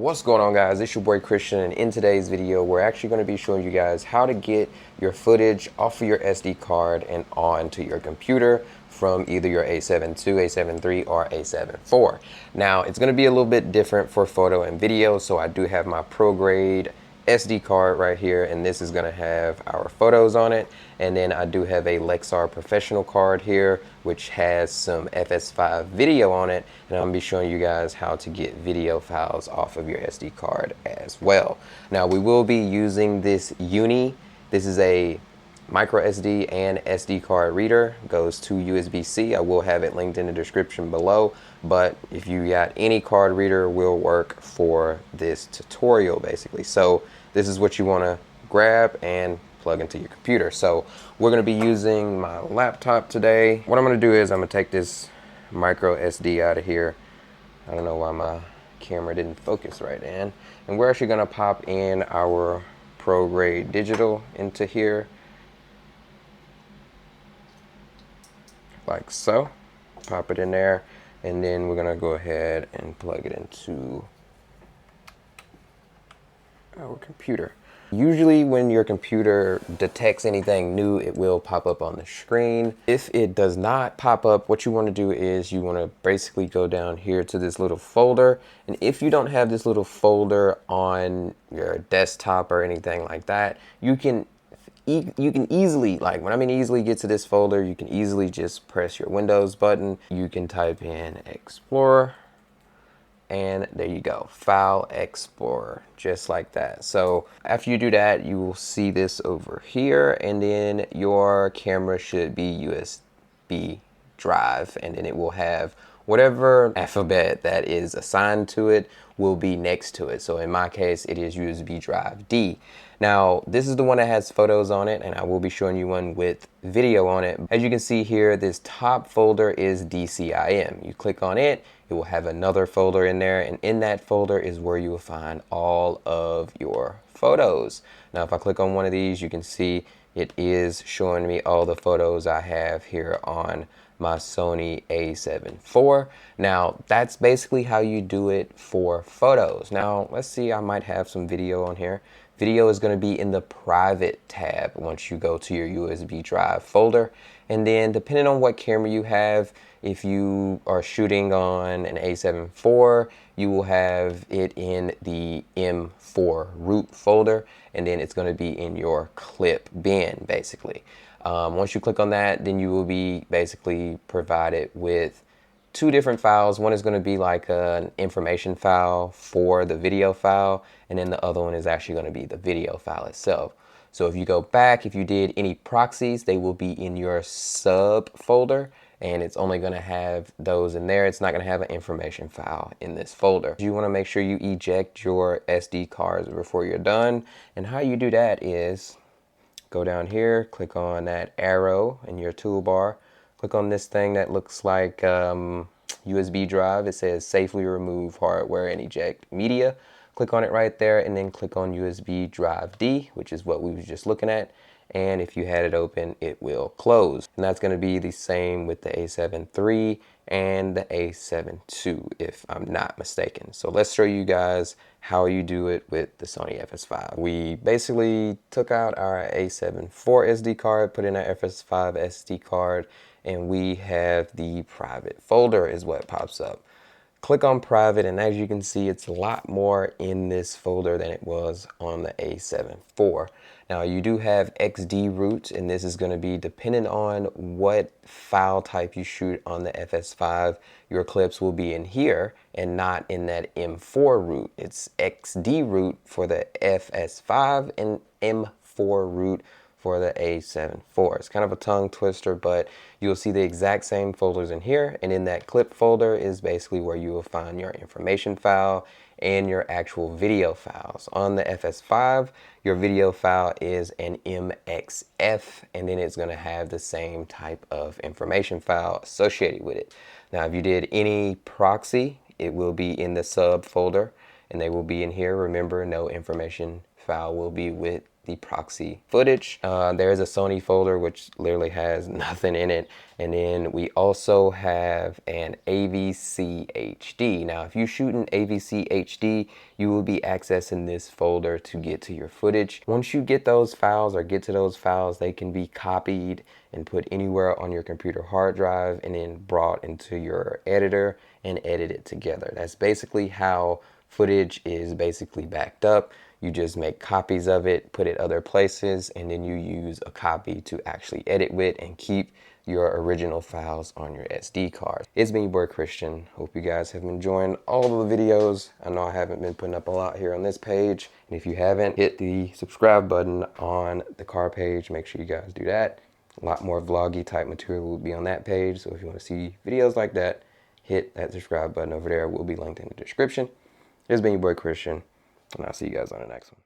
What's going on, guys? It's your boy Christian, and in today's video we're actually going to be showing you guys how to get your footage off of your SD card and onto your computer from either your A7II, A7III, or A7IV. Now it's going to be a little bit different for photo and video, so I do have my pro grade SD card right here, and this is going to have our photos on it. And then I do have a Lexar professional card here which has some FS5 video on it, and I'm going to be showing you guys how to get video files off of your SD card as well. Now we will be using this Uni. This is a micro SD and SD card reader, goes to USB-C. I will have it linked in the description below, but if you got any card reader, will work for this tutorial basically. So this is what you want to grab and plug into your computer. So we're going to be using my laptop today. What I'm going to do is I'm going to take this micro SD out of here. I don't know why my camera didn't focus right in. And we're actually going to pop in our pro grade digital into here, like so. Pop it in there, and then we're gonna go ahead and plug it into our computer. Usually when your computer detects anything new, it will pop up on the screen. If it does not pop up, what you want to do is you want to basically go down here to this little folder, and if you don't have this little folder on your desktop or anything like that, you can easily, like when I mean easily, get to this folder. You can easily just press your Windows button. You can type in Explorer, and there you go, File Explorer, just like that. So after you do that, you will see this over here, and then your camera should be USB drive, and then it will have whatever alphabet that is assigned to it will be next to it. So in my case, it is USB drive D. Now, this is the one that has photos on it, and I will be showing you one with video on it. As you can see here, this top folder is DCIM. You click on it, it will have another folder in there, and in that folder is where you will find all of your photos. Now, if I click on one of these, you can see it is showing me all the photos I have here on my Sony A7IV. Now, that's basically how you do it for photos. Now, let's see, I might have some video on here. Video is going to be in the private tab once you go to your USB drive folder. And then depending on what camera you have, if you are shooting on an A7 IV, you will have it in the M4 root folder, and then it's going to be in your clip bin basically. Once you click on that, then you will be basically provided with two different files. One is going to be like an information file for the video file, and then the other one is actually going to be the video file itself. So if you go back, if you did any proxies, they will be in your sub folder, and it's only going to have those in there. It's not going to have an information file in this folder. You want to make sure you eject your SD cards before you're done, and how you do that is go down here, click on that arrow in your toolbar, click on this thing that looks like USB drive. It says safely remove hardware and eject media. Click on it right there, and then click on USB drive D, which is what we were just looking at. And if you had it open, it will close. And that's going to be the same with the A7 III and the A7 II, if I'm not mistaken. So let's show you guys how you do it with the Sony FS5. We basically took out our A7 IV SD card, put in our FS5 SD card, and we have the private folder is what pops up. Click on private, and as you can see, it's a lot more in this folder than it was on the A7 IV. Now, you do have XD root, and this is going to be dependent on what file type you shoot on the FS5. Your clips will be in here and not in that M4 root. It's XD root for the FS5 and M4 root for the A7 IV. It's kind of a tongue twister, but you'll see the exact same folders in here, and in that clip folder is basically where you will find your information file and your actual video files. On the FS5, your video file is an MXF, and then it's going to have the same type of information file associated with it. Now, if you did any proxy, it will be in the sub folder, and they will be in here. Remember, no information file will be with the proxy footage. There is a Sony folder which literally has nothing in it, and then we also have an AVC HD. Now if you shoot an AVC HD, you will be accessing this folder to get to your footage. Once you get those files or get to those files, they can be copied and put anywhere on your computer hard drive and then brought into your editor and edited together. That's basically how footage is basically backed up. You just make copies of it, put it other places, and then you use a copy to actually edit with and keep your original files on your SD card. It's been your boy Christian. Hope you guys have been enjoying all of the videos. I know I haven't been putting up a lot here on this page, and if you haven't, hit the subscribe button on the car page. Make sure you guys do that. A lot more vloggy type material will be on that page, so if you want to see videos like that, hit that subscribe button over there. It will be linked in the description. It's been your boy Christian, and I'll see you guys on the next one.